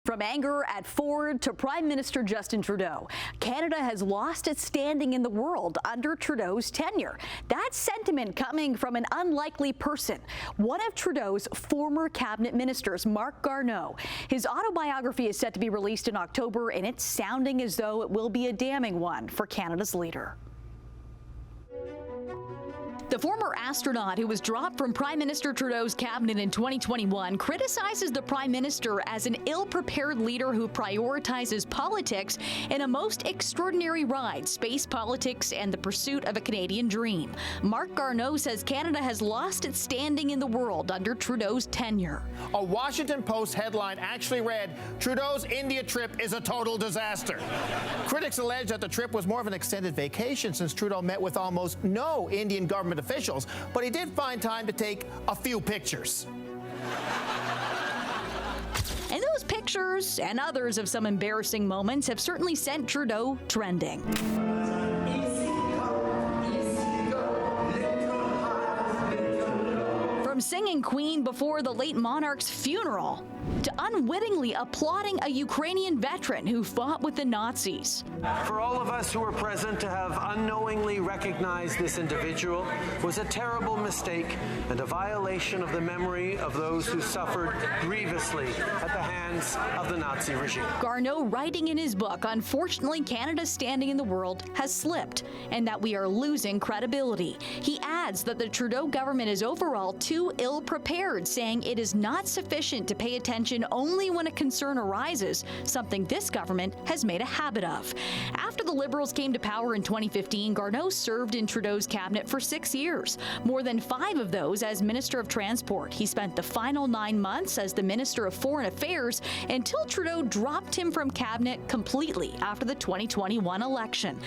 From anger at Ford to Prime Minister Justin Trudeau, Canada has lost its standing in the world under Trudeau's tenure. That sentiment coming from an unlikely person, one of Trudeau's former cabinet ministers, Marc Garneau. His autobiography is set to be released in October, and it's sounding as though it will be a damning one for Canada's leader. The former astronaut who was dropped from Prime Minister Trudeau's cabinet in 2021 criticizes the Prime Minister as an ill-prepared leader who prioritizes politics in a most extraordinary ride, space politics and the pursuit of a Canadian dream. Marc Garneau says Canada has lost its standing in the world under Trudeau's tenure. A Washington Post headline actually read, "Trudeau's India trip is a total disaster." Critics allege that the trip was more of an extended vacation since Trudeau met with almost no Indian government officials, but he did find time to take a few pictures. And those pictures and others of some embarrassing moments have certainly sent Trudeau trending. From singing Queen before the late monarch's funeral to unwittingly applauding a Ukrainian veteran who fought with the Nazis. For all of us who were present to have unknowingly recognized this individual was a terrible mistake and a violation of the memory of those who suffered grievously at the hands of the Nazi regime. Garneau writing in his book, unfortunately, Canada's standing in the world has slipped and that we are losing credibility. He adds that the Trudeau government is overall too ill-prepared, saying it is not sufficient to pay attention only when a concern arises, something this government has made a habit of. After the Liberals came to power in 2015, Garneau served in Trudeau's cabinet for 6 years, more than 5 of those as Minister of Transport. He spent the final 9 months as the Minister of Foreign Affairs until Trudeau dropped him from cabinet completely after the 2021 election.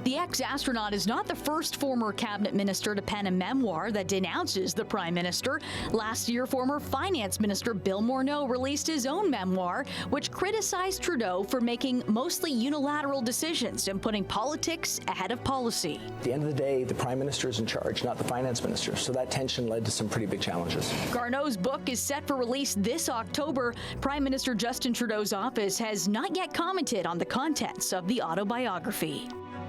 The ex-astronaut is not the first former cabinet minister to pen a memoir that denounces the Prime Minister. Last year, former Finance Minister Bill Moreau released his own memoir, which criticized Trudeau for making mostly unilateral decisions and putting politics ahead of policy. At the end of the day, the Prime Minister is in charge, not the Finance Minister, so that tension led to some pretty big challenges. Garneau's book is set for release this October. Prime Minister Justin Trudeau's office has not yet commented on the contents of the autobiography.